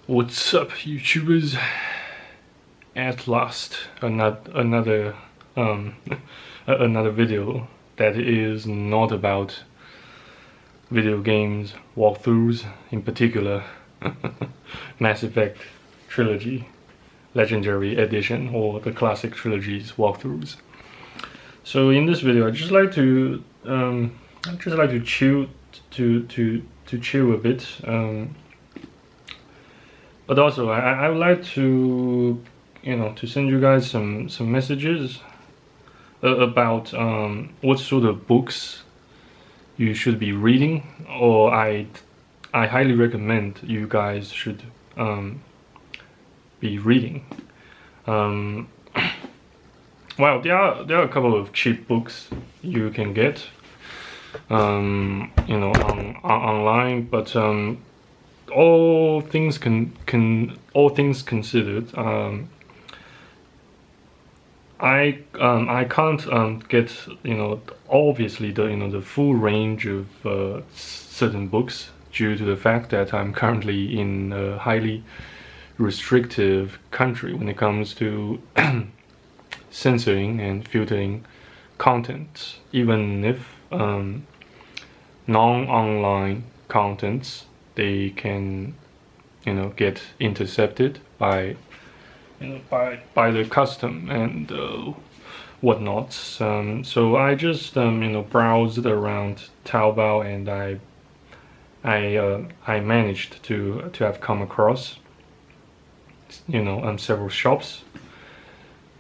What's up, YouTubers? At last, another another video that is not about video games walkthroughs, in particular Mass Effect Trilogy Legendary Edition or the Classic Trilogy's walkthroughs. So in this video, I just like to chill a bit. But also, I would like to, to send you guys some messages about what sort of books you should be reading, or I highly recommend you guys should be reading. Well, there are a couple of cheap books you can get, online, but all things considered, I can't get obviously the full range of certain books due to the fact that I'm currently in a highly restrictive country when it comes to censoring and filtering content, even if non-online contents, they can get intercepted by the custom and whatnot. So I just browsed around Taobao, and I managed to have come across several shops,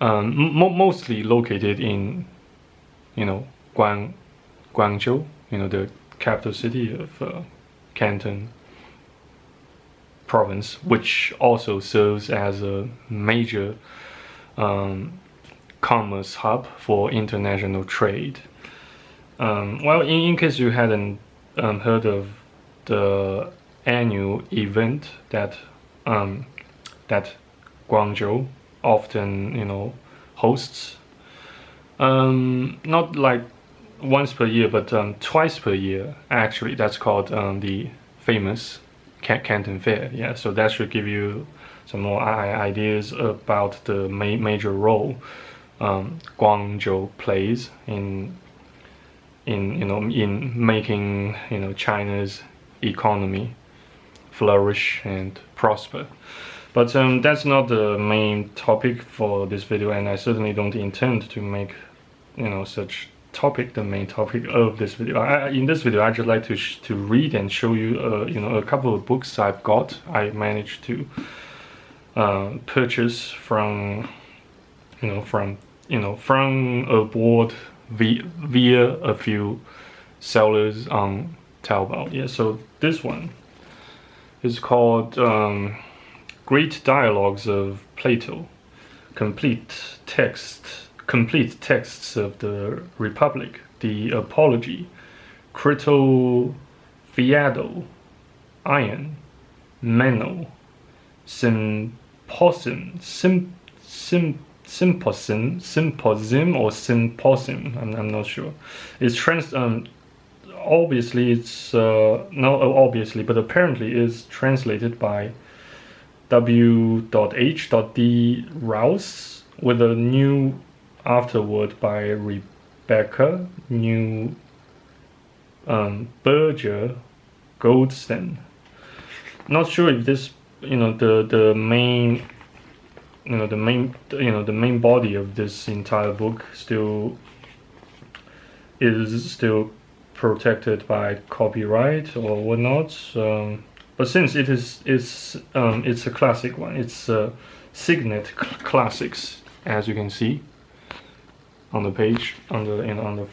mostly located in Guangzhou, the capital city of Canton province, which also serves as a major commerce hub for international trade. Well, in case you hadn't heard of the annual event that Guangzhou often hosts, not like once per year, but twice per year actually. That's called the famous Canton Fair. Yeah, so that should give you some more ideas about the major role Guangzhou plays in making China's economy flourish and prosper. But that's not the main topic for this video, and I certainly don't intend to make such topic the main topic of this video. In this video, I just like to read and show you a couple of books I managed to purchase from abroad via a few sellers on Taobao. Yeah, so this one is called Great Dialogues of Plato, Complete Texts of the Republic, the Apology, Crito, Fiado, Iron, Meno, Symposium, or Symposium, I'm not sure. It's obviously it's not obviously, but apparently is translated by W.H.D. Rouse with a new afterword by Rebecca New Berger Goldstein. Not sure if this the main body of this entire book is still protected by copyright or whatnot. But since it's a classic one, it's Signet Classics, as you can see on the page, on the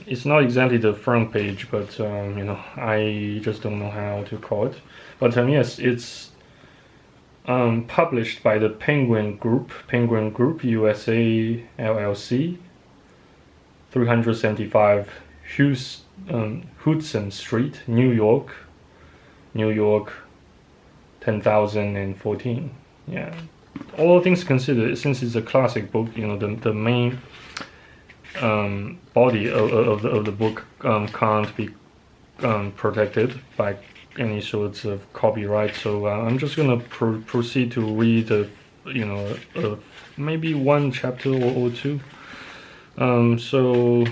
it's not exactly the front page, but I just don't know how to call it. But yes, it's published by the Penguin Group USA LLC, 375 Hudson Street, New York 10,014. Yeah, all things considered, since it's a classic book, the main body of the book can't be protected by any sorts of copyright. So I'm just gonna proceed to read maybe one chapter or two. So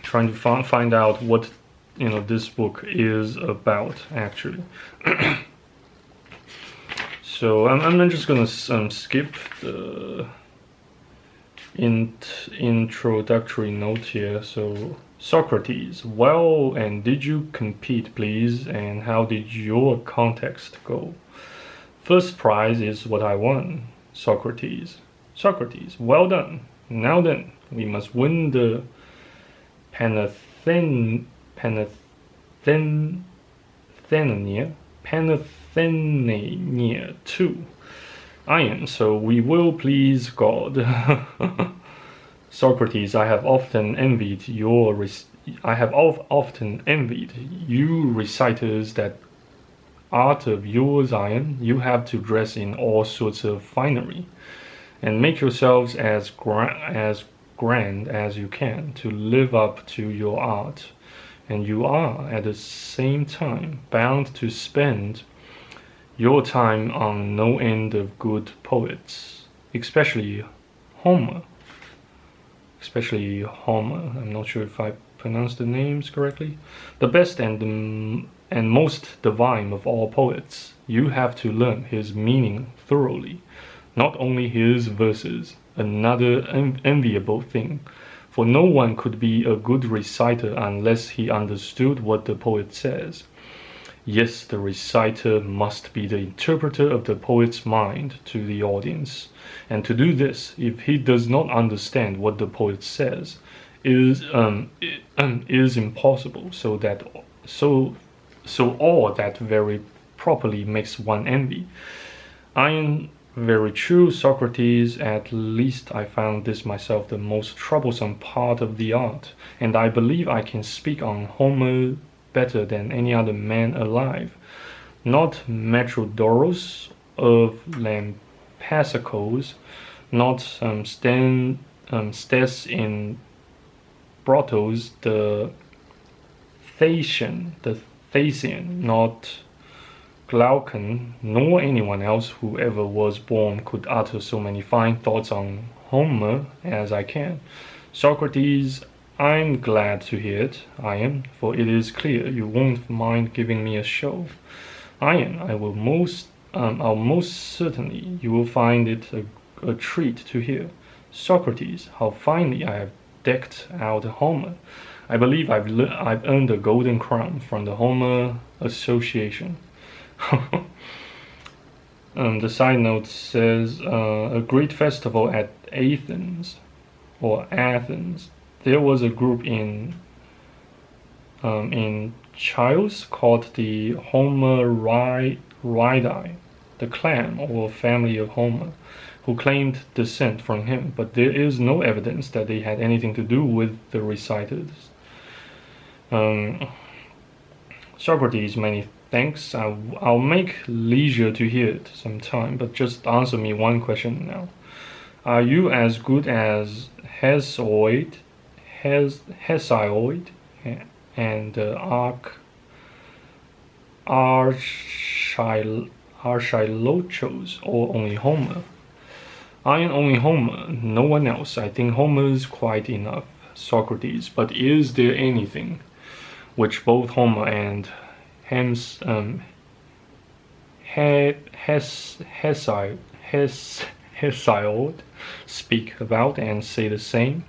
trying to find out what this book is about actually. So I'm just gonna skip the introductory note here. So Socrates, well, and did you compete, please? And how did your contest go? First prize is what I won. Socrates, well done. Now then, we must win the Panathenea 2. Iron, so we will please God. Socrates, I have often envied you reciters that art of yours, Iron. You have to dress in all sorts of finery, and make yourselves as grand as you can to live up to your art, and you are at the same time bound to spend your time on no end of good poets, especially Homer. I'm not sure if I pronounced the names correctly. The best and most divine of all poets. You have to learn his meaning thoroughly, not only his verses. Another enviable thing, for no one could be a good reciter unless he understood what the poet says. Yes, the reciter must be the interpreter of the poet's mind to the audience, and to do this, if he does not understand what the poet says, is impossible. So all that very properly makes one envy. Iron, very true, Socrates. At least I found this myself the most troublesome part of the art, and I believe I can speak on Homer better than any other man alive. Not Metrodorus of Lampasacos, not Stes in Brotos, the Thasian, not Glaucon, nor anyone else who ever was born could utter so many fine thoughts on Homer as I can. Socrates, I'm glad to hear it, Iron, for it is clear you won't mind giving me a show. Iron, I'll most certainly you will find it a treat to hear. Socrates, how finely I have decked out Homer. I believe I've earned a golden crown from the Homer Association. The side note says a great festival at Athens. There was a group in Chios called the Homeridae, the clan or family of Homer, who claimed descent from him, but there is no evidence that they had anything to do with the reciters. Socrates, many thanks. I'll make leisure to hear it sometime, but just answer me one question now. Are you as good as Hesiod and Archilochos, or only Homer? I am only Homer, no one else. I think Homer's quite enough. Socrates, but is there anything which both Homer and Hesiod speak about and say the same?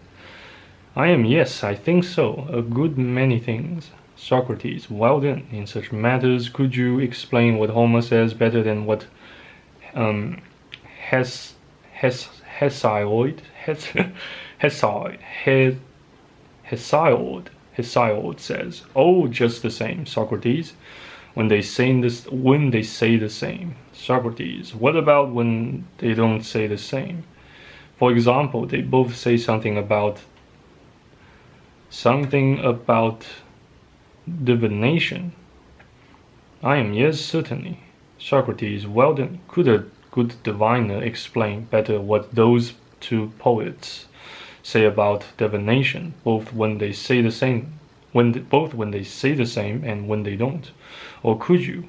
Yes, I think so, a good many things. Socrates, well then, in such matters, could you explain what Homer says better than what Hesiod says? Oh, just the same, Socrates. When they say the same. Socrates, what about when they don't say the same? For example, they both say something about divination. Yes, certainly. Socrates, well then, could a good diviner explain better what those two poets say about divination, both when they say the same both when they say the same and when they don't? Or could you?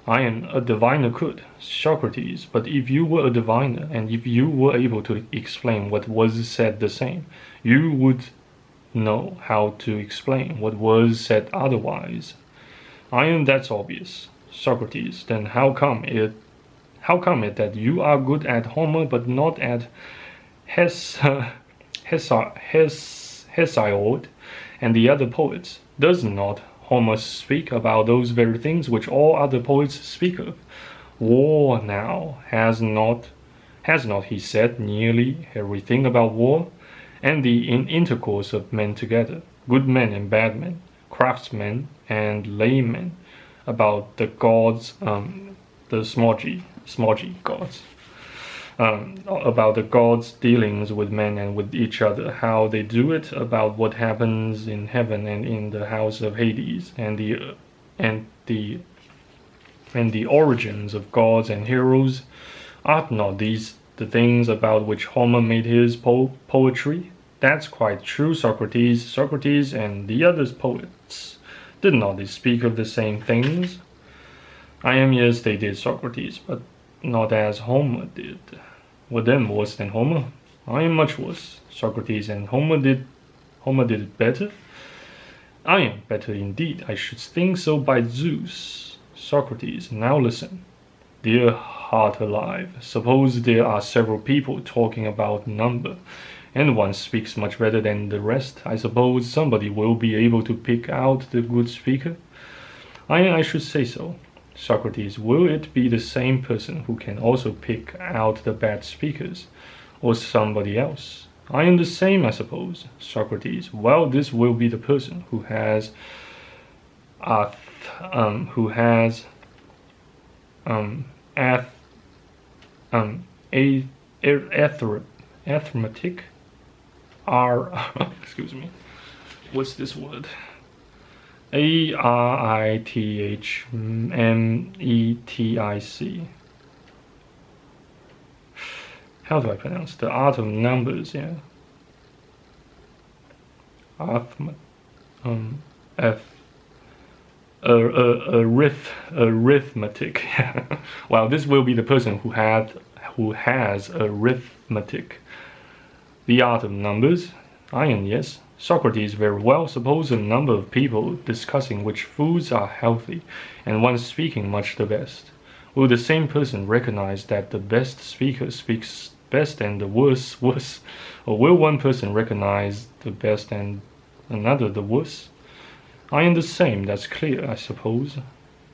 I am a diviner could, Socrates, but if you were a diviner, and if you were able to explain what was said the same, you would know how to explain what was said otherwise. I am that's obvious, Socrates. Then how come it that you are good at Homer but not at Hesiod and the other poets? Does not Homer speak about those very things which all other poets speak of? War now has not he said nearly everything about war, and the intercourse of men together, good men and bad men, craftsmen and laymen, about the gods, the small g gods, about the gods' dealings with men and with each other, how they do it, about what happens in heaven and in the house of Hades, and the origins of gods and heroes. Are not these the things about which Homer made his poetry? That's quite true, Socrates. Socrates and the other poets, did not they speak of the same things? I am, yes, they did, Socrates, but not as Homer did. Were them worse than Homer? I am much worse, Socrates, and Homer did it better? I am better indeed, I should think so by Zeus. Socrates, now listen. Dear heart alive, suppose there are several people talking about number, and one speaks much better than the rest. I suppose somebody will be able to pick out the good speaker? I should say so. Socrates, will it be the same person who can also pick out the bad speakers, or somebody else? I am the same, I suppose. Socrates, well, this will be the person who has arithmetic, excuse me, what's this word? arithmetic. How do I pronounce the art of numbers? Yeah. Arithmetic. Well, this will be the person who has arithmetic, the art of numbers. I am, yes. Socrates, very well. Suppose a number of people discussing which foods are healthy, and one speaking much the best. Will the same person recognize that the best speaker speaks best and the worst worse? Or will one person recognize the best and another the worst? I am the same, that's clear, I suppose.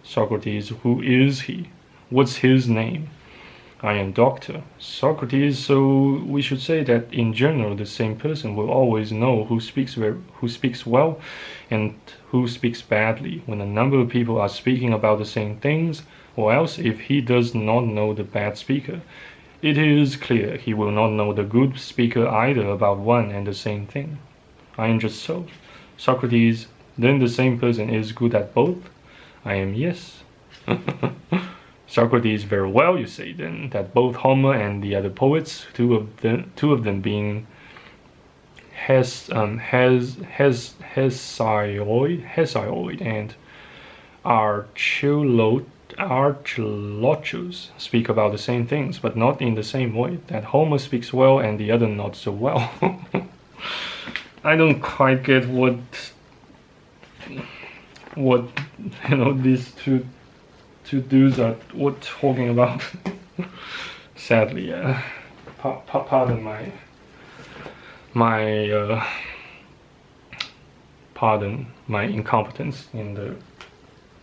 Socrates, who is he? What's his name? I am doctor. Socrates, so we should say that in general the same person will always know who speaks well and who speaks badly when a number of people are speaking about the same things, or else if he does not know the bad speaker, it is clear he will not know the good speaker either about one and the same thing. I am just so. Socrates, then the same person is good at both? I am, yes. Socrates, very well, you say then, that both Homer and the other poets, two of them being Hesiod and Archilochus, speak about the same things, but not in the same way, that Homer speaks well and the other not so well. I don't quite get what these two dudes are talking about. Sadly, pardon my incompetence in the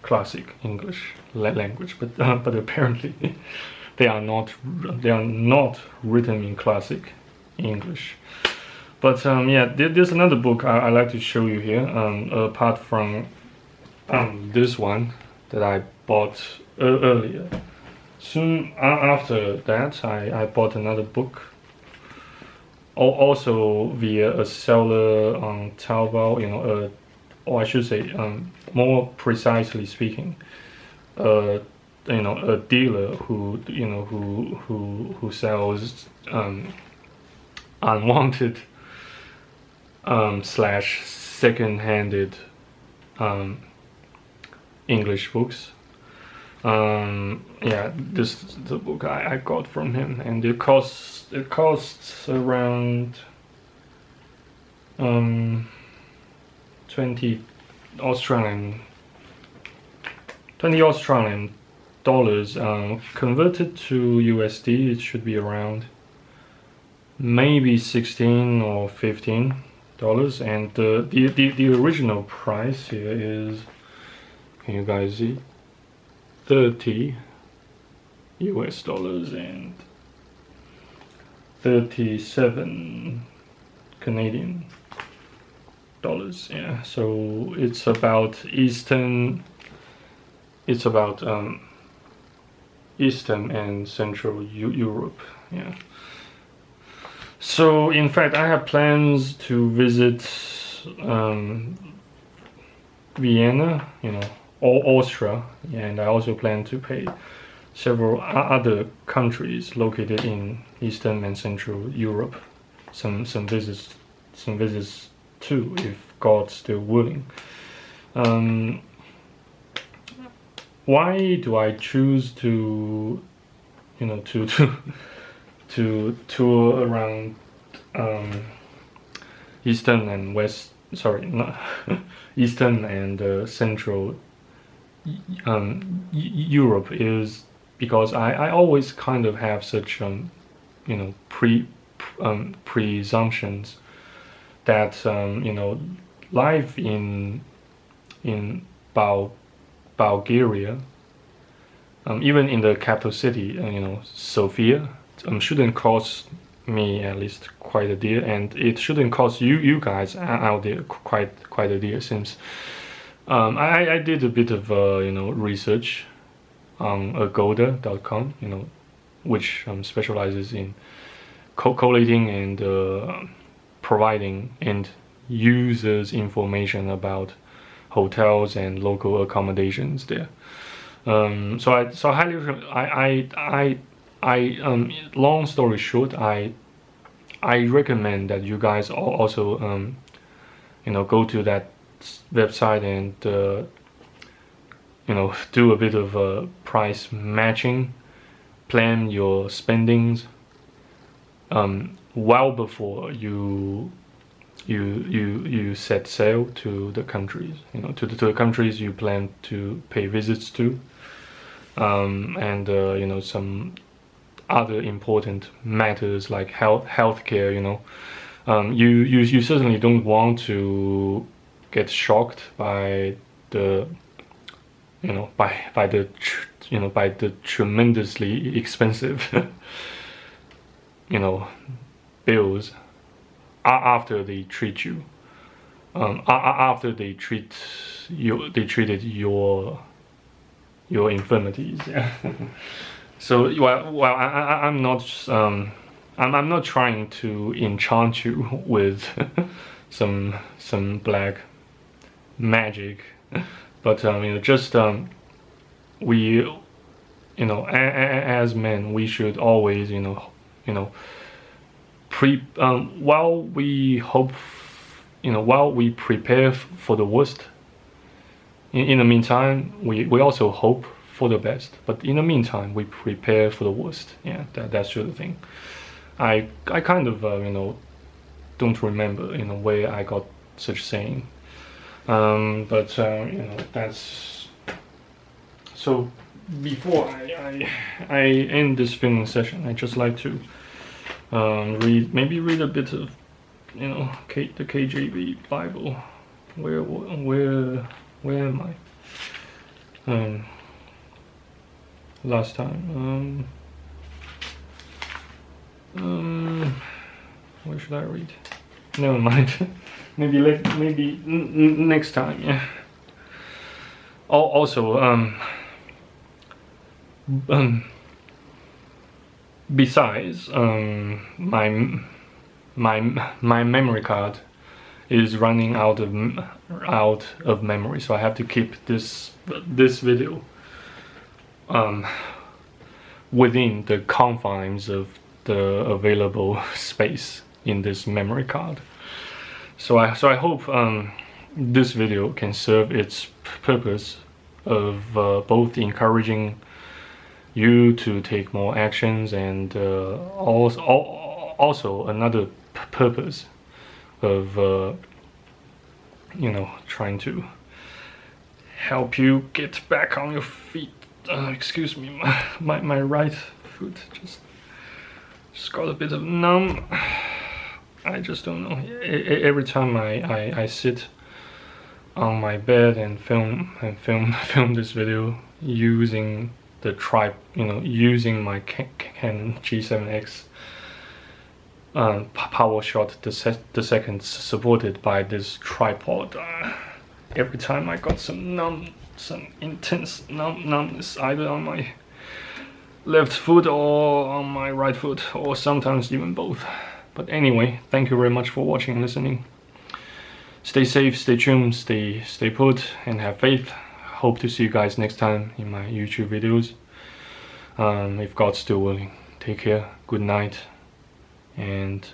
classic English language, but apparently they are not written in classic English. But yeah, there's another book I like to show you here, apart from this one that I bought earlier. Soon after that, I bought another book, also via a seller on Taobao, or I should say, more precisely speaking, a dealer who sells unwanted / second-handed English books. Yeah, this is the book I got from him, and it costs around 20 Australian dollars. Converted to USD, it should be around maybe 16 or 15 dollars, and the original price here is, can you guys see, 30 US dollars and 37 Canadian dollars. Yeah, so it's about Eastern and Central Europe. Yeah. So in fact, I have plans to visit Vienna, or Austria, and I also plan to pay several other countries located in Eastern and Central Europe some visits too, if God's still willing. Why do I choose to tour around Eastern and Eastern and Central Europe? Is because I always kind of have such presumptions that life in Bulgaria, even in the capital city, Sofia, shouldn't cost me at least quite a deal, and it shouldn't cost you guys out there quite a deal, since I did a bit of research on agoda.com, which specializes in collating and providing end users information about hotels and local accommodations there. So I highly long story short, I recommend that you guys also go to that website and do a bit of price matching, plan your spendings well before you set sail to the countries, to the countries you plan to pay visits to, and some other important matters like healthcare. You certainly don't want to get shocked by the by the tremendously expensive bills after they treat you, after they treated your infirmities. Yeah. So I'm not trying to enchant you with some black magic, but just we as men, we should always while we prepare for the worst, in the meantime we also hope for the best, but in the meantime we prepare for the worst. Yeah, that's the thing. I kind of don't remember where I got such saying, but that's so. Before I end this filming session, I just like to read a bit of the KJV Bible. Where am I? Last time. Where should I read? Never mind. maybe next time. Yeah. Also, besides, my memory card is running out of memory, so I have to keep this video within the confines of the available space in this memory card. So I hope this video can serve its purpose of both encouraging you to take more actions, and also another purpose of trying to help you get back on your feet. Excuse me, my right foot just got a bit of numb. I just don't know. Every time I sit on my bed and film this video using the using my Canon G7X power shot the second supported by this tripod. Every time I got some intense numbness either on my left foot or on my right foot, or sometimes even both. But anyway, thank you very much for watching and listening. Stay safe, stay tuned, stay put, and have faith. Hope to see you guys next time in my YouTube videos. If God's still willing. Take care, good night, and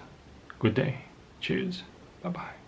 good day. Cheers. Bye bye.